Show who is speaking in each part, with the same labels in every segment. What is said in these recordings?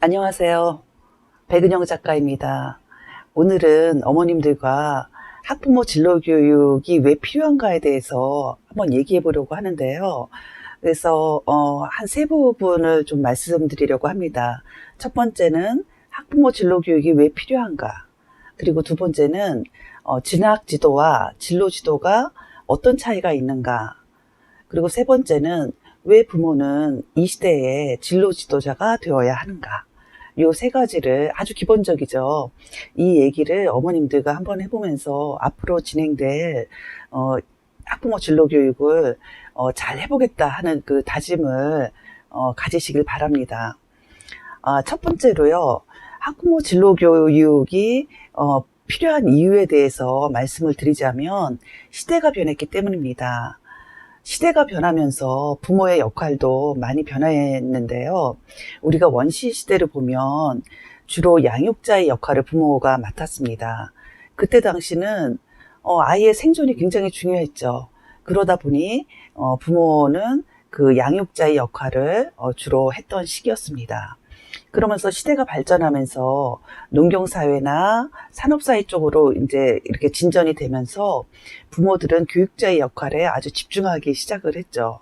Speaker 1: 안녕하세요. 백은영 작가입니다. 오늘은 어머님들과 학부모 진로 교육이 왜 필요한가에 대해서 한번 얘기해 보려고 하는데요. 그래서 한 세 부분을 좀 말씀드리려고 합니다. 첫 번째는 학부모 진로 교육이 왜 필요한가? 그리고 두 번째는 진학 지도와 진로 지도가 어떤 차이가 있는가? 그리고 세 번째는 왜 부모는 이 시대에 진로 지도자가 되어야 하는가? 요 세 가지를 아주 기본적이죠. 이 얘기를 어머님들과 한번 해보면서 앞으로 진행될 학부모 진로 교육을 잘 해보겠다 하는 그 다짐을 가지시길 바랍니다. 첫 번째로요, 학부모 진로 교육이 필요한 이유에 대해서 말씀을 드리자면 시대가 변했기 때문입니다. 시대가 변하면서 부모의 역할도 많이 변했는데요. 우리가 원시 시대를 보면 주로 양육자의 역할을 부모가 맡았습니다. 그때 당시는 아이의 생존이 굉장히 중요했죠. 그러다 보니 부모는 그 양육자의 역할을 주로 했던 시기였습니다. 그러면서 시대가 발전하면서 농경사회나 산업사회 쪽으로 이제 이렇게 진전이 되면서 부모들은 교육자의 역할에 아주 집중하기 시작을 했죠.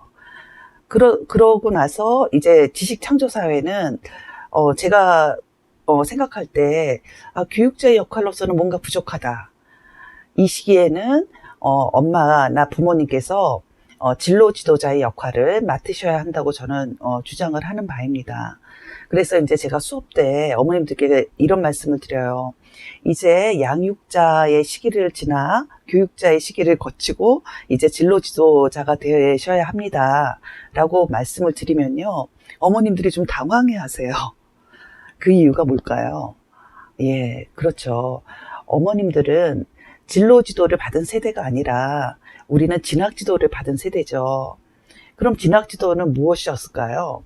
Speaker 1: 그러고 나서 이제 지식창조사회는 제가 생각할 때 교육자의 역할로서는 뭔가 부족하다. 이 시기에는 엄마나 부모님께서 진로 지도자의 역할을 맡으셔야 한다고 저는 주장을 하는 바입니다. 그래서 이제 제가 수업 때 어머님들께 이런 말씀을 드려요. 이제 양육자의 시기를 지나 교육자의 시기를 거치고 이제 진로 지도자가 되셔야 합니다. 라고 말씀을 드리면요. 어머님들이 좀 당황해 하세요. 그 이유가 뭘까요? 예, 그렇죠. 어머님들은 진로 지도를 받은 세대가 아니라 우리는 진학 지도를 받은 세대죠. 그럼 진학 지도는 무엇이었을까요?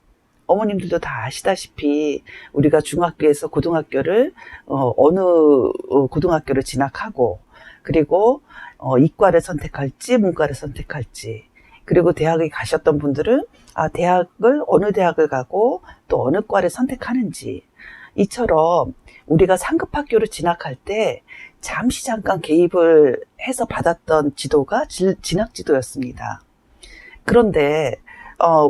Speaker 1: 어머님들도 다 아시다시피 우리가 중학교에서 고등학교를 어느 고등학교를 진학하고 그리고 이과를 선택할지 문과를 선택할지 그리고 대학에 가셨던 분들은 대학을 어느 대학을 가고 또 어느 과를 선택하는지 이처럼 우리가 상급학교를 진학할 때 잠시 잠깐 개입을 해서 받았던 지도가 진학 지도였습니다. 그런데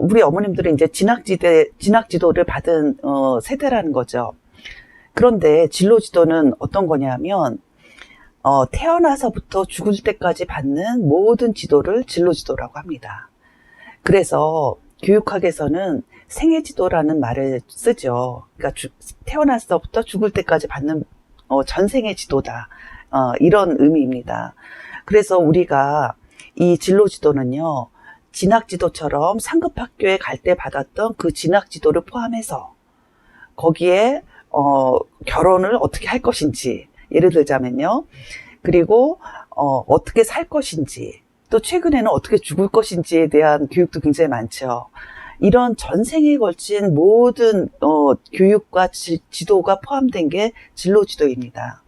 Speaker 1: 우리 어머님들은 이제 진학 지도를 받은 세대라는 거죠. 그런데 진로 지도는 어떤 거냐면 태어나서부터 죽을 때까지 받는 모든 지도를 진로 지도라고 합니다. 그래서 교육학에서는 생애 지도라는 말을 쓰죠. 그러니까 태어나서부터 죽을 때까지 받는 전생의 지도다. 이런 의미입니다. 그래서 우리가 이 진로 지도는요, 진학 지도처럼 상급학교에 갈 때 받았던 그 진학 지도를 포함해서 거기에 결혼을 어떻게 할 것인지, 예를 들자면요. 그리고 어떻게 살 것인지, 또 최근에는 어떻게 죽을 것인지에 대한 교육도 굉장히 많죠. 이런 전생에 걸친 모든 교육과 지도가 포함된 게 진로 지도입니다.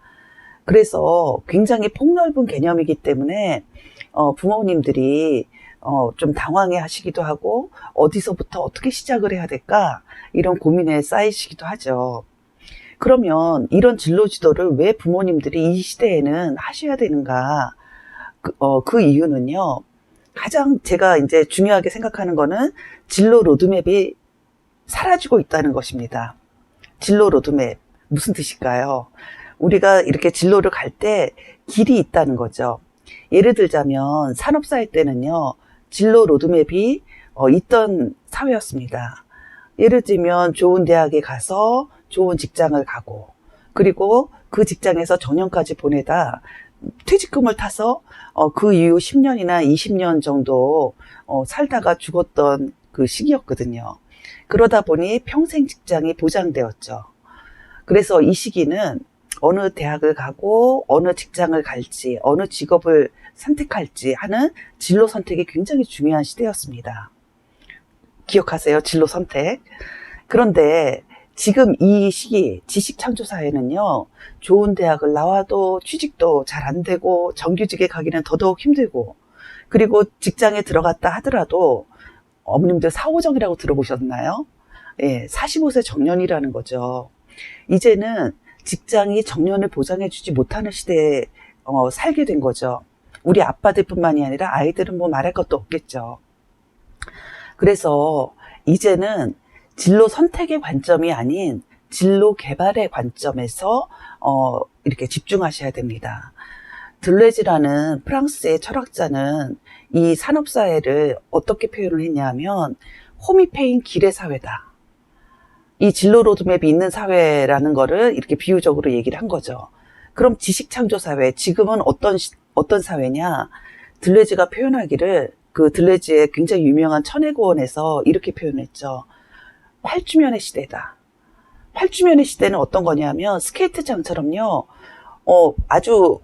Speaker 1: 그래서 굉장히 폭넓은 개념이기 때문에 부모님들이 좀 당황해 하시기도 하고 어디서부터 어떻게 시작을 해야 될까 이런 고민에 쌓이시기도 하죠. 그러면 이런 진로 지도를 왜 부모님들이 이 시대에는 하셔야 되는가? 그 이유는요. 가장 제가 이제 중요하게 생각하는 거는 진로 로드맵이 사라지고 있다는 것입니다. 진로 로드맵 무슨 뜻일까요? 우리가 이렇게 진로를 갈 때 길이 있다는 거죠. 예를 들자면 산업사회 때는요. 진로 로드맵이 있던 사회였습니다. 예를 들면 좋은 대학에 가서 좋은 직장을 가고 그리고 그 직장에서 정년까지 보내다 퇴직금을 타서 그 이후 10년이나 20년 정도 살다가 죽었던 그 시기였거든요. 그러다 보니 평생 직장이 보장되었죠. 그래서 이 시기는 어느 대학을 가고 어느 직장을 갈지 어느 직업을 선택할지 하는 진로 선택이 굉장히 중요한 시대였습니다. 기억하세요? 진로 선택. 그런데 지금 이 시기 지식창조사회는요. 좋은 대학을 나와도 취직도 잘 안 되고 정규직에 가기는 더더욱 힘들고 그리고 직장에 들어갔다 하더라도 어머님들 사오정이라고 들어보셨나요? 예, 45세 정년이라는 거죠. 이제는 직장이 정년을 보장해주지 못하는 시대에 살게 된 거죠. 우리 아빠들뿐만이 아니라 아이들은 뭐 말할 것도 없겠죠. 그래서 이제는 진로 선택의 관점이 아닌 진로 개발의 관점에서 이렇게 집중하셔야 됩니다. 들레즈라는 프랑스의 철학자는 이 산업사회를 어떻게 표현을 했냐면 호미페인 길의 사회다. 이 진로 로드맵이 있는 사회라는 거를 이렇게 비유적으로 얘기를 한 거죠. 그럼 지식창조 사회, 지금은 어떤 사회냐? 들레즈가 표현하기를 그 들레즈의 굉장히 유명한 천혜고원에서 이렇게 표현했죠. 활주면의 시대다. 활주면의 시대는 어떤 거냐면 스케이트장처럼요. 아주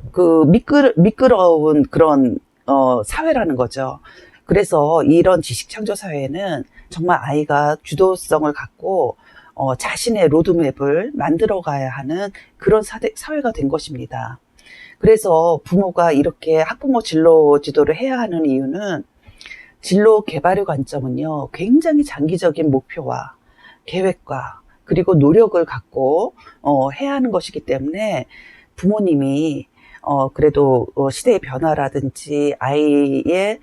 Speaker 1: 미끄러운 그런 사회라는 거죠. 그래서 이런 지식창조 사회는 정말 아이가 주도성을 갖고 자신의 로드맵을 만들어 가야 하는 그런 사회가 된 것입니다. 그래서 부모가 이렇게 학부모 진로 지도를 해야 하는 이유는 진로 개발의 관점은요, 굉장히 장기적인 목표와 계획과 그리고 노력을 갖고 해야 하는 것이기 때문에 부모님이 그래도 시대의 변화라든지 아이를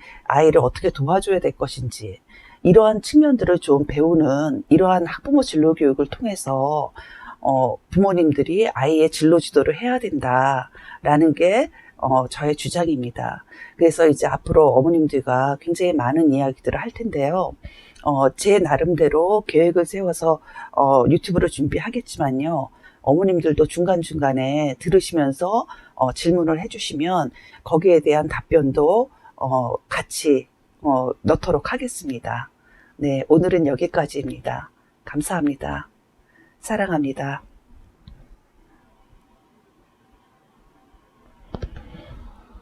Speaker 1: 어떻게 도와줘야 될 것인지 이러한 측면들을 좀 배우는 이러한 학부모 진로 교육을 통해서 부모님들이 아이의 진로 지도를 해야 된다라는 게 저의 주장입니다. 그래서 이제 앞으로 어머님들과 굉장히 많은 이야기들을 할 텐데요. 제 나름대로 계획을 세워서 유튜브를 준비하겠지만요. 어머님들도 중간중간에 들으시면서 질문을 해주시면 거기에 대한 답변도 같이 넣도록 하겠습니다. 네, 오늘은 여기까지입니다. 감사합니다. 사랑합니다.